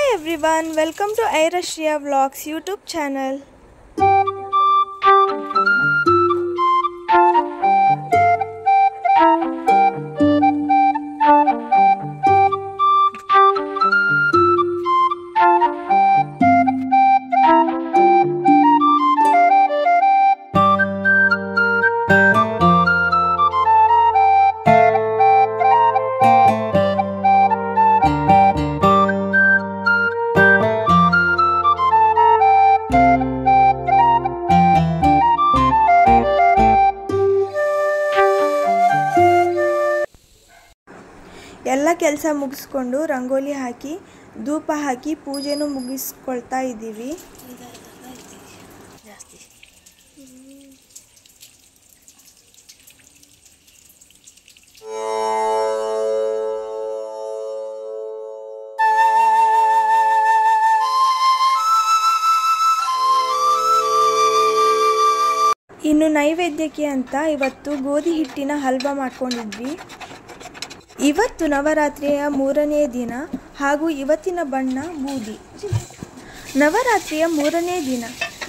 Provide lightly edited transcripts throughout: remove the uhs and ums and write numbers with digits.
Hi everyone, welcome to Airashriya Vlogs YouTube channel. ಎಲ್ಲ ಕೆಲಸ ಮುಗಿಸ್ಕೊಂಡು ರಂಗೋಲಿ ಹಾಕಿ ಧೂಪ ಹಾಕಿ ಪೂಜೆನೂ ಮುಗಿಸ್ಕೊಳ್ತಾ ಇದ್ದೀವಿ. ಇನ್ನು ನೈವೇದ್ಯಕ್ಕೆ ಅಂತ ಇವತ್ತು ಗೋಧಿ ಹಿಟ್ಟಿನ ಹಲ್ವಾ ಮಾಡ್ಕೊಂಡಿದ್ವಿ. ಇವತ್ತು ನವರಾತ್ರಿಯ 3ನೇ ದಿನ ಹಾಗೂ ಇವತ್ತಿನ ಬಣ್ಣ ಬೂದಿ. ನವರಾತ್ರಿಯ 3ನೇ ದಿನ.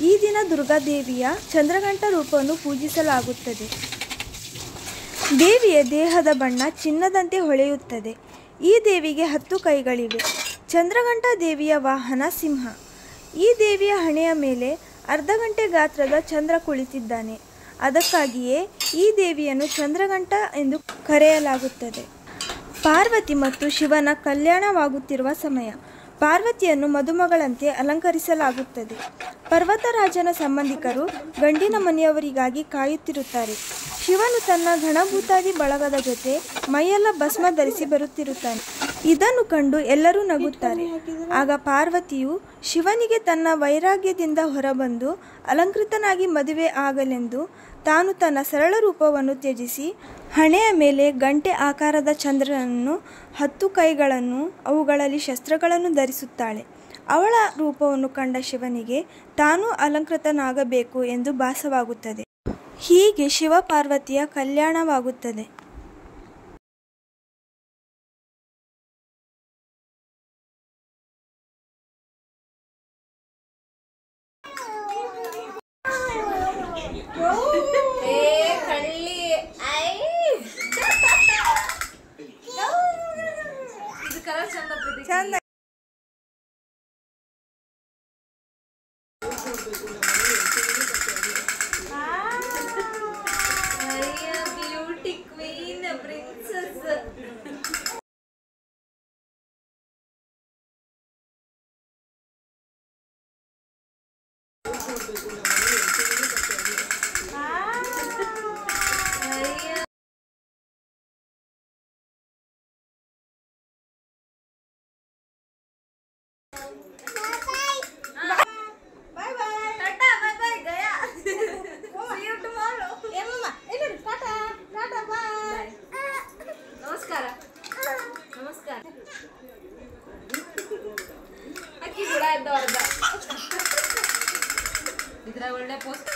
ಈ ದಿನ ದುರ್ಗಾದೇವಿಯ ಚಂದ್ರಘಂಟ ರೂಪವನ್ನು ಪೂಜಿಸಲಾಗುತ್ತದೆ. ದೇವಿಯ ದೇಹದ ಬಣ್ಣ ಚಿನ್ನದಂತೆ ಹೊಳೆಯುತ್ತದೆ. ಈ ದೇವಿಗೆ 10 ಕೈಗಳಿವೆ. ಚಂದ್ರಘಂಟ ದೇವಿಯ ವಾಹನ ಸಿಂಹ. ಈ ದೇವಿಯ ಹಣೆಯ ಮೇಲೆ ಅರ್ಧ ಗಂಟೆ ಗಾತ್ರದ ಚಂದ್ರ ಕುಳಿತಿದ್ದಾನೆ. ಅದಕ್ಕಾಗಿಯೇ ಈ ದೇವಿಯನ್ನು ಚಂದ್ರಘಂಟ ಎಂದು ಕರೆಯಲಾಗುತ್ತದೆ. ಪಾರ್ವತಿ ಮತ್ತು ಶಿವನ ಕಲ್ಯಾಣವಾಗುತ್ತಿರುವ ಸಮಯ. ಪಾರ್ವತಿಯನ್ನು ಮದುಮಗಳಂತೆ ಅಲಂಕರಿಸಲಾಗುತ್ತದೆ. ಪರ್ವತರಾಜನ ಸಂಬಂಧಿಕರು ಗಂಡಿನ ಮನೆಯವರಿಗಾಗಿ ಕಾಯುತ್ತಿರುತ್ತಾರೆ. ಶಿವನು ತನ್ನ ಗಣಭೂತಾದಿ ಬಳಗದ ಜೊತೆ ಮೈಯೆಲ್ಲ ಭಸ್ಮ ಧರಿಸಿ ಬರುತ್ತಿರುತ್ತಾನೆ. ಇದನ್ನು ಕಂಡು ಎಲ್ಲರೂ ನಗುತ್ತಾರೆ. ಆಗ ಪಾರ್ವತಿಯು ಶಿವನಿಗೆ ತನ್ನ ವೈರಾಗ್ಯದಿಂದ ಹೊರಬಂದು ಅಲಂಕೃತನಾಗಿ ಮದುವೆ ಆಗಲೆಂದು ತಾನು ತನ್ನ ಸರಳ ರೂಪವನ್ನು ತ್ಯಜಿಸಿ ಹಣೆಯ ಮೇಲೆ ಗಂಟೆ ಆಕಾರದ ಚಂದ್ರನನ್ನು 10 ಕೈಗಳನ್ನು ಅವುಗಳಲ್ಲಿ ಶಸ್ತ್ರಗಳನ್ನು ಧರಿಸುತ್ತಾಳೆ. ಅವಳ ರೂಪವನ್ನು ಕಂಡ ಶಿವನಿಗೆ ತಾನೂ ಅಲಂಕೃತನಾಗಬೇಕು ಎಂದು ಭಾಸವಾಗುತ್ತದೆ. ಹೀಗೆ ಶಿವ ಪಾರ್ವತಿಯ ಕಲ್ಯಾಣವಾಗುತ್ತದೆ. ಚಂದ ಬ್ಯೂಟಿ ಕ್ವೀನ್ ಪ್ರಿನ್ಸೆಸ್. ನಮಸ್ಕಾರ. ಅಕ್ಕಿ ಕೂಡ ಇದ್ದವರ್ದ ಇದ್ರ ಒಳ್ಳೆ ಪೋಸ್ಟ್